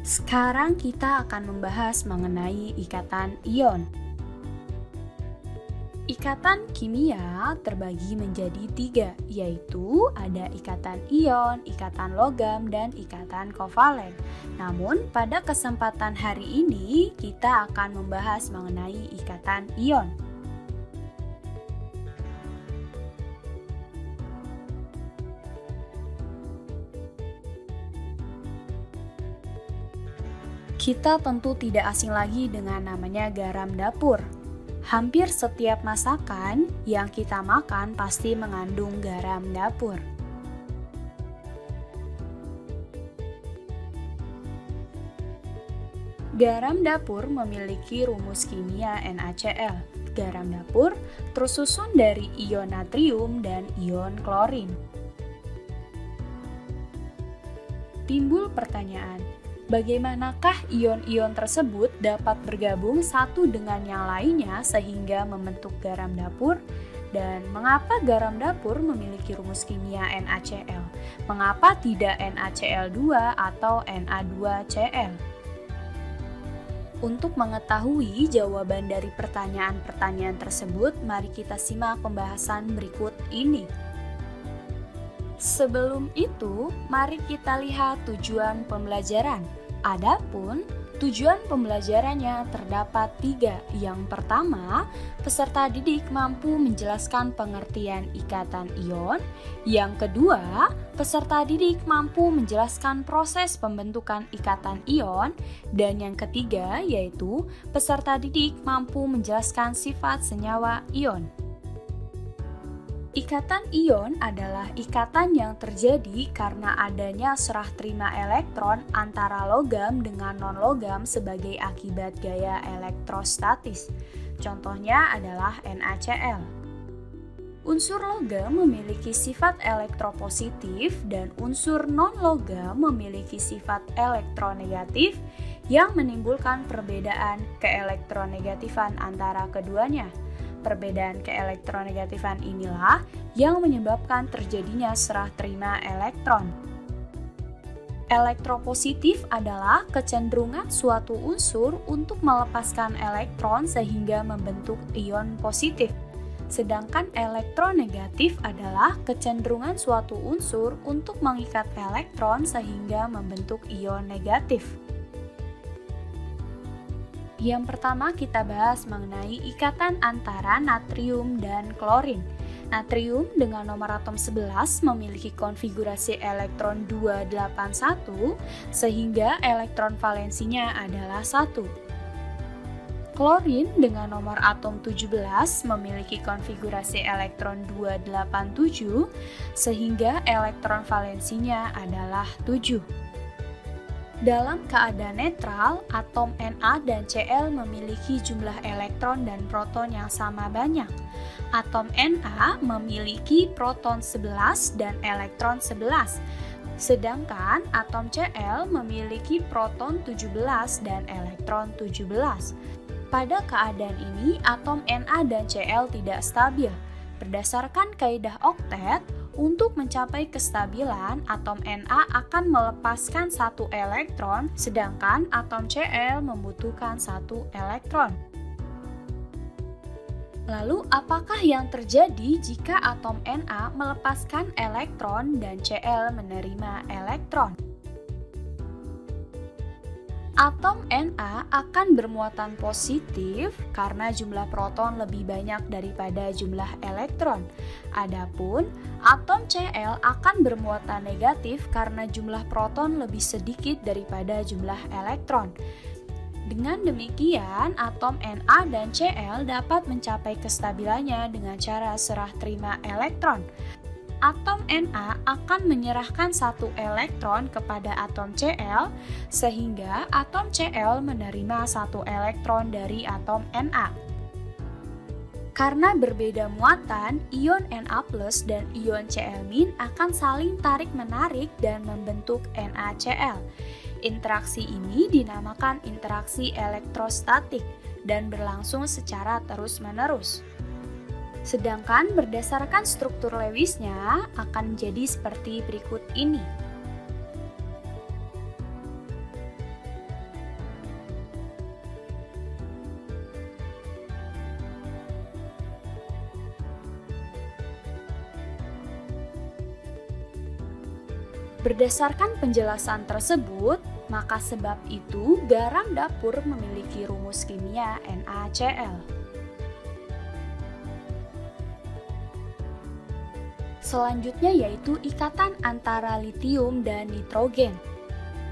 Sekarang kita akan membahas mengenai ikatan ion. Ikatan kimia terbagi menjadi tiga, yaitu ada ikatan ion, ikatan logam, dan ikatan kovalen. Namun, pada kesempatan hari ini, kita akan membahas mengenai ikatan ion. Kita tentu tidak asing lagi dengan namanya garam dapur. Hampir setiap masakan yang kita makan pasti mengandung garam dapur. Garam dapur memiliki rumus kimia NaCl. Garam dapur tersusun dari ion natrium dan ion klorin. Timbul pertanyaan, bagaimanakah ion-ion tersebut dapat bergabung satu dengan yang lainnya sehingga membentuk garam dapur? Dan mengapa garam dapur memiliki rumus kimia NaCl? Mengapa tidak NaCl2 atau Na2Cl? Untuk mengetahui jawaban dari pertanyaan-pertanyaan tersebut, mari kita simak pembahasan berikut ini. Sebelum itu, mari kita lihat tujuan pembelajaran. Adapun tujuan pembelajarannya terdapat tiga. Yang pertama, peserta didik mampu menjelaskan pengertian ikatan ion. Yang kedua, peserta didik mampu menjelaskan proses pembentukan ikatan ion. Dan yang ketiga, yaitu peserta didik mampu menjelaskan sifat senyawa ion. Ikatan ion adalah ikatan yang terjadi karena adanya serah terima elektron antara logam dengan non-logam sebagai akibat gaya elektrostatis. Contohnya adalah NaCl. Unsur logam memiliki sifat elektropositif dan unsur non-logam memiliki sifat elektronegatif yang menimbulkan perbedaan keelektronegatifan antara keduanya. Perbedaan keelektronegatifan inilah yang menyebabkan terjadinya serah terima elektron. Elektropositif adalah kecenderungan suatu unsur untuk melepaskan elektron sehingga membentuk ion positif. Sedangkan elektronegatif adalah kecenderungan suatu unsur untuk mengikat elektron sehingga membentuk ion negatif. Yang pertama kita bahas mengenai ikatan antara natrium dan klorin. Natrium dengan nomor atom 11 memiliki konfigurasi elektron 281 sehingga elektron valensinya adalah 1. Klorin dengan nomor atom 17 memiliki konfigurasi elektron 287 sehingga elektron valensinya adalah 7. Dalam keadaan netral, atom Na dan Cl memiliki jumlah elektron dan proton yang sama banyak. Atom Na memiliki proton 11 dan elektron 11, sedangkan atom Cl memiliki proton 17 dan elektron 17. Pada keadaan ini, atom Na dan Cl tidak stabil. Berdasarkan kaidah oktet, untuk mencapai kestabilan, atom Na akan melepaskan satu elektron, sedangkan atom Cl membutuhkan satu elektron. Lalu, apakah yang terjadi jika atom Na melepaskan elektron dan Cl menerima elektron? Atom Na akan bermuatan positif karena jumlah proton lebih banyak daripada jumlah elektron. Adapun atom Cl akan bermuatan negatif karena jumlah proton lebih sedikit daripada jumlah elektron. Dengan demikian, atom Na dan Cl dapat mencapai kestabilannya dengan cara serah terima elektron. Atom Na akan menyerahkan satu elektron kepada atom Cl, sehingga atom Cl menerima satu elektron dari atom Na. Karena berbeda muatan, ion Na+ dan ion Cl- akan saling tarik-menarik dan membentuk NaCl. Interaksi ini dinamakan interaksi elektrostatik dan berlangsung secara terus-menerus. Sedangkan berdasarkan struktur Lewisnya akan menjadi seperti berikut ini. Berdasarkan penjelasan tersebut, maka sebab itu garam dapur memiliki rumus kimia NaCl. Selanjutnya yaitu ikatan antara litium dan nitrogen.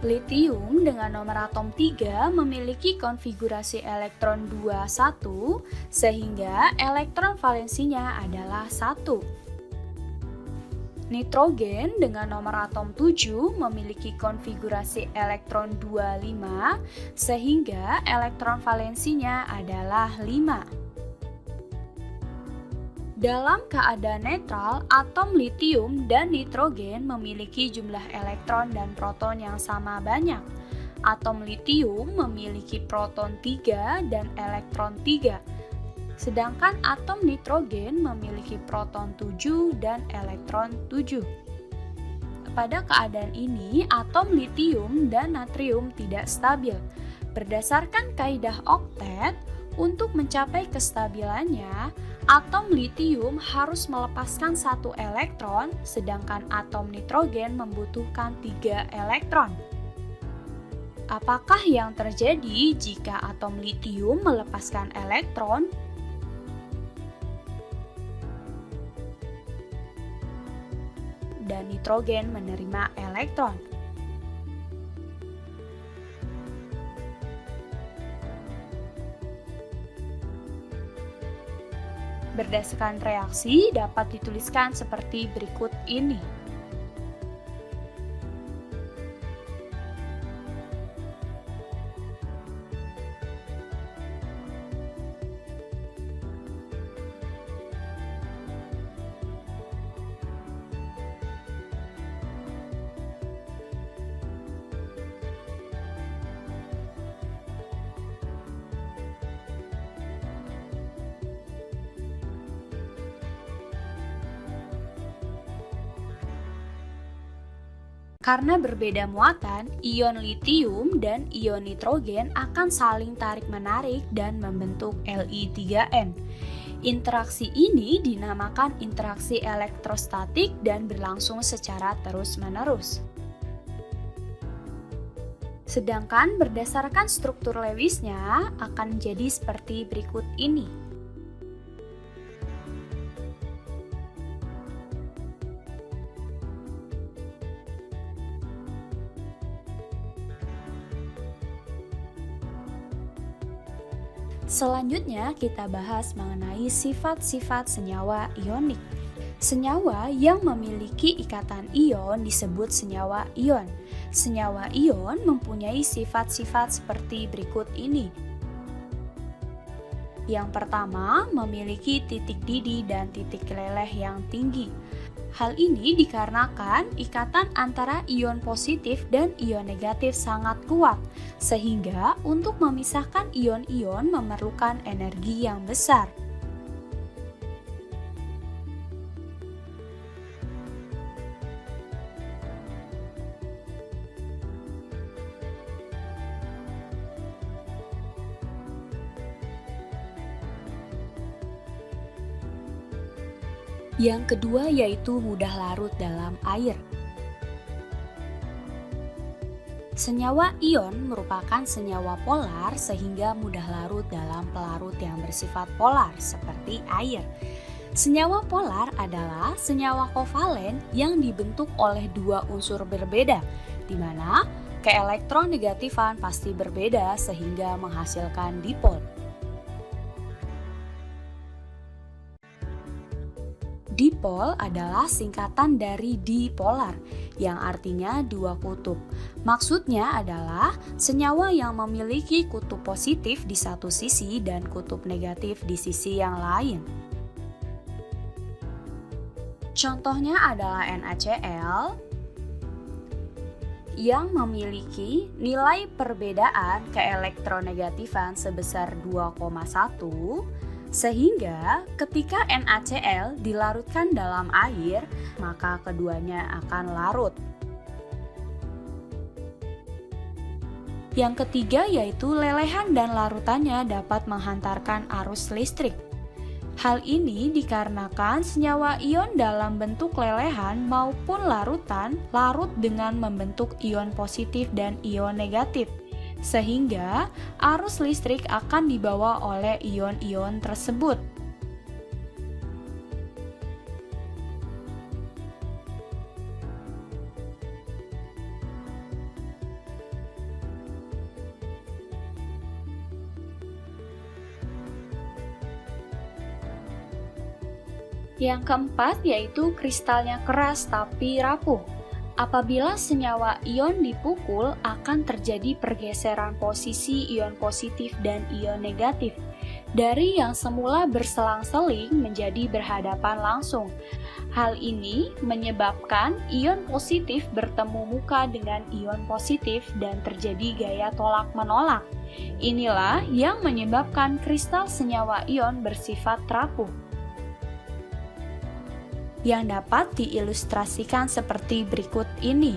Litium dengan nomor atom 3 memiliki konfigurasi elektron 21 sehingga elektron valensinya adalah 1. Nitrogen dengan nomor atom 7 memiliki konfigurasi elektron 25 sehingga elektron valensinya adalah 5. Dalam keadaan netral, atom litium dan nitrogen memiliki jumlah elektron dan proton yang sama banyak. Atom litium memiliki proton 3 dan elektron 3. Sedangkan atom nitrogen memiliki proton 7 dan elektron 7. Pada keadaan ini, atom litium dan natrium tidak stabil. Berdasarkan kaidah oktet, untuk mencapai kestabilannya, atom litium harus melepaskan 1 elektron, sedangkan atom nitrogen membutuhkan 3 elektron. Apakah yang terjadi jika atom litium melepaskan elektron? Dan nitrogen menerima elektron. Berdasarkan reaksi dapat dituliskan seperti berikut ini. Karena berbeda muatan, ion litium dan ion nitrogen akan saling tarik-menarik dan membentuk Li3n. Interaksi ini dinamakan interaksi elektrostatik dan berlangsung secara terus-menerus. Sedangkan berdasarkan struktur Lewisnya akan menjadi seperti berikut ini. Selanjutnya kita bahas mengenai sifat-sifat senyawa ionik. Senyawa yang memiliki ikatan ion disebut senyawa ion. Senyawa ion mempunyai sifat-sifat seperti berikut ini. Yang pertama, memiliki titik didih dan titik leleh yang tinggi. Hal ini dikarenakan ikatan antara ion positif dan ion negatif sangat kuat, sehingga untuk memisahkan ion-ion memerlukan energi yang besar. Yang kedua yaitu mudah larut dalam air. Senyawa ion merupakan senyawa polar sehingga mudah larut dalam pelarut yang bersifat polar seperti air. Senyawa polar adalah senyawa kovalen yang dibentuk oleh dua unsur berbeda, di mana keelektronegativan pasti berbeda sehingga menghasilkan dipol. Dipol adalah singkatan dari dipolar, yang artinya dua kutub. Maksudnya adalah senyawa yang memiliki kutub positif di satu sisi dan kutub negatif di sisi yang lain. Contohnya adalah NaCl yang memiliki nilai perbedaan keelektronegativan sebesar 2,1, sehingga ketika NaCl dilarutkan dalam air, maka keduanya akan larut. Yang ketiga yaitu lelehan dan larutannya dapat menghantarkan arus listrik. Hal ini dikarenakan senyawa ion dalam bentuk lelehan maupun larutan larut dengan membentuk ion positif dan ion negatif, sehingga arus listrik akan dibawa oleh ion-ion tersebut. Yang keempat yaitu kristalnya keras tapi rapuh. Apabila senyawa ion dipukul, akan terjadi pergeseran posisi ion positif dan ion negatif. Dari yang semula berselang-seling menjadi berhadapan langsung. Hal ini menyebabkan ion positif bertemu muka dengan ion positif dan terjadi gaya tolak-menolak. Inilah yang menyebabkan kristal senyawa ion bersifat rapuh, yang dapat diilustrasikan seperti berikut ini.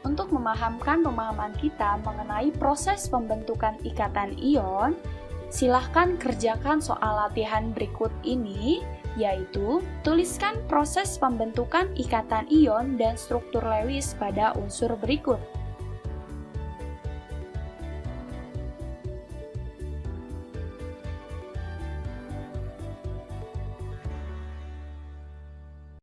Untuk memahamkan pemahaman kita mengenai proses pembentukan ikatan ion, silahkan kerjakan soal latihan berikut ini, yaitu tuliskan proses pembentukan ikatan ion dan struktur Lewis pada unsur berikut.